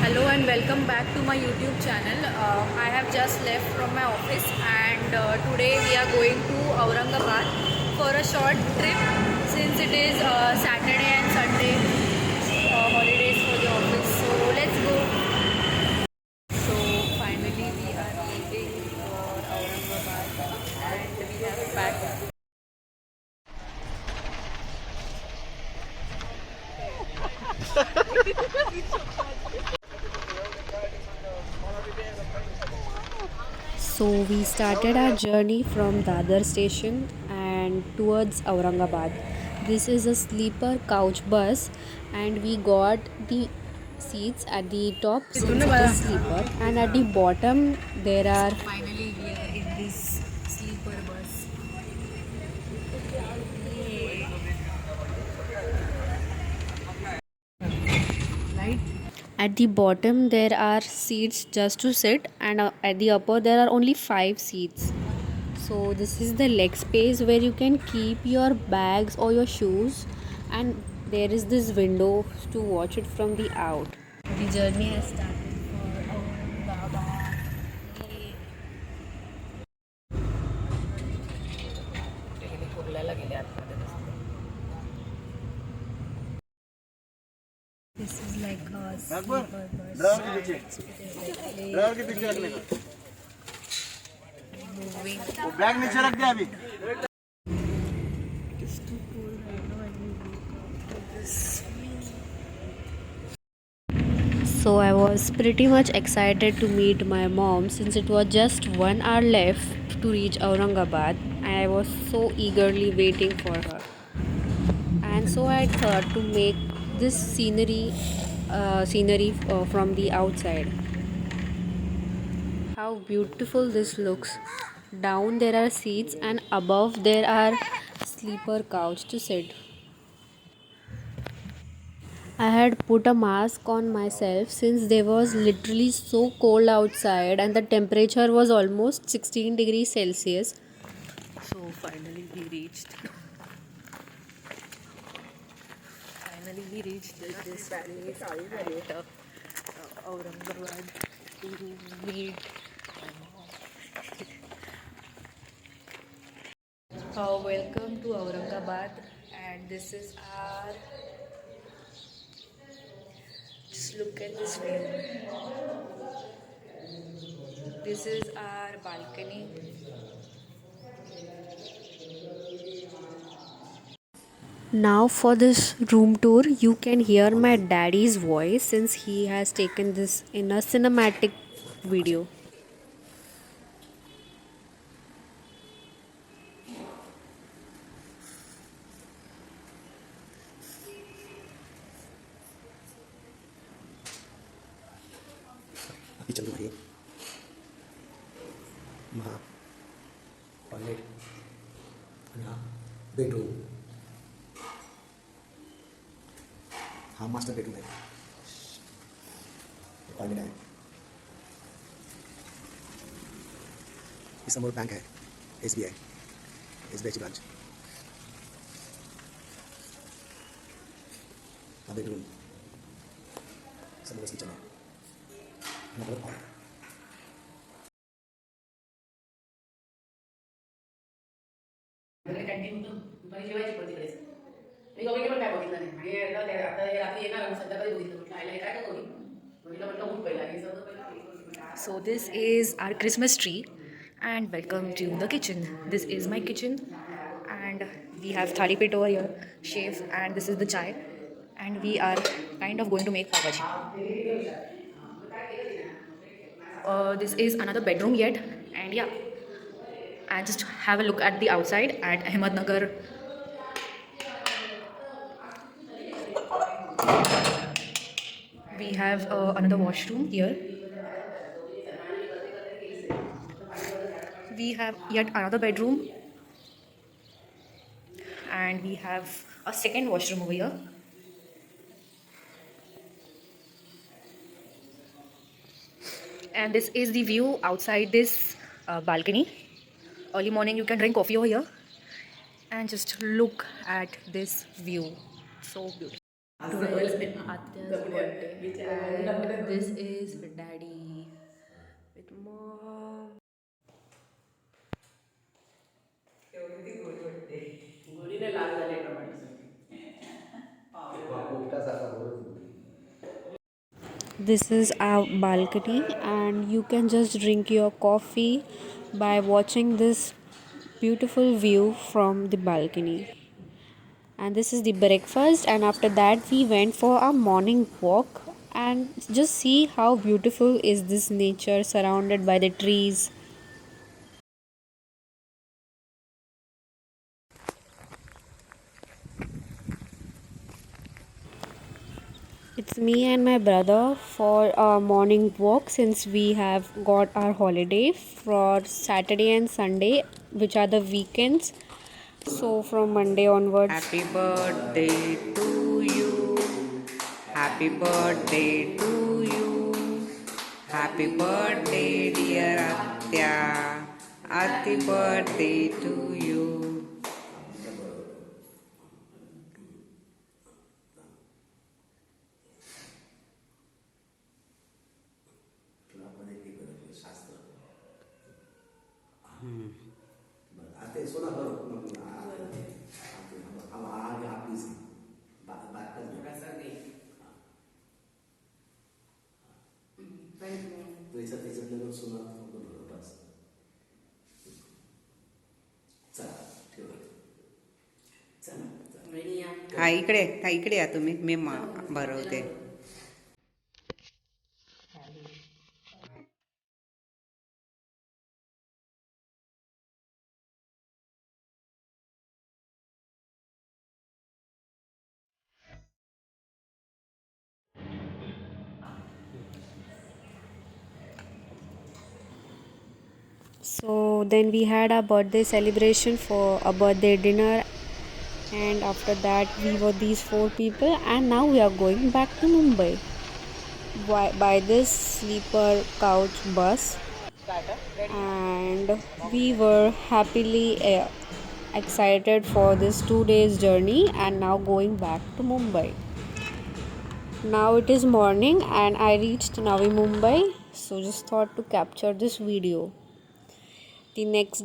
Hello and welcome back to my YouTube channel. I have just left from my office and today we are going to Aurangabad for a short trip since it is Saturday and Sunday holidays for the office. So let's go. So finally we are leaving for Aurangabad and we have packed. So we started our journey from Dadar station and towards Aurangabad. This is a sleeper couch bus and we got the seats at the top since it is sleeper, and at the bottom there are finally we are in this sleeper bus. Right? At the bottom there are seats just to sit, and at the upper there are only 5 seats. So this is the leg space where you can keep your bags or your shoes, and there is this window to watch it from the out. The journey has started for Aurangabad. This is like a sleeper bus. And it is like moving. Bag नीचे रख दे अभी It is too cold right now and we woke up to this view. So I was pretty much excited to meet my mom since it was just 1 hour left to reach Aurangabad, and I was so eagerly waiting for her. And so I thought to make this scenery from the outside. How beautiful this looks. Down there are seats and above there are sleeper couch to sit. I had put a mask on myself since there was literally so cold outside and the temperature was almost 16 degrees Celsius. So finally we reached. This place at Aurangabad to meet my mom. Welcome to Aurangabad, and this is our. Just look at this view. This is our balcony. Now for this room tour, you can hear my daddy's voice since he has taken this in a cinematic video. Kitchen room है वहाँ toilet और यहाँ bedroom हाँ master bedroom है toilet है इस समोर bank है एसबीआई ची ब्रांच हाँ बेडरूम समोर किचन है मतलब हॉल कॅन्टीन दुपारी जेवायची पडते कडेच मी गवळी पण काय बघितलं नाही आणि एकदा आता हे रात्री येणार आणि संध्याकाळी बघितलं म्हटलं आईला हे काय का कोणी म्हटलं उठ पहिला हे सगळं पहिला. So this is our Christmas tree, and welcome to the kitchen. This is my kitchen, and we have thali pit over here, chef, and this is the chai, and we are kind of going to make pav bhaji. This is another bedroom yet, and yeah, and just have a look at the outside at Ahmednagar. We have another washroom here. We have yet another bedroom, and we have a second washroom over here. And this is the view outside this balcony. Early morning you can drink coffee over here and just look at this view. So beautiful. Today is Atya's birthday, and this is Daddy with Mom. गोरीने लाल झाले tomato. This is our balcony, and you can just drink your coffee by watching this beautiful view from the balcony. And this is the breakfast, and after that we went for a morning walk, and just see how beautiful is this nature surrounded by the trees. It's me and my brother for a morning walk, since we have got our holiday for Saturday and Sunday, which are the weekends. So from Monday onwards. Happy birthday to you. Happy birthday to you. Happy birthday, dear Atya. Happy birthday to you. आते सोना भरो हम आगे आप please बात कर तो ऐसा लेवल सोना बस चला ठेव चला हा इकडे या तुम्ही मी भरवते. So then we had our birthday celebration for a birthday dinner, and after that we were these four people, and now we are going back to Mumbai by this sleeper couch bus, and we were happily excited for this 2 days journey, and now going back to Mumbai. Now it is morning and I reached Navi Mumbai, so just thought to capture this video. The next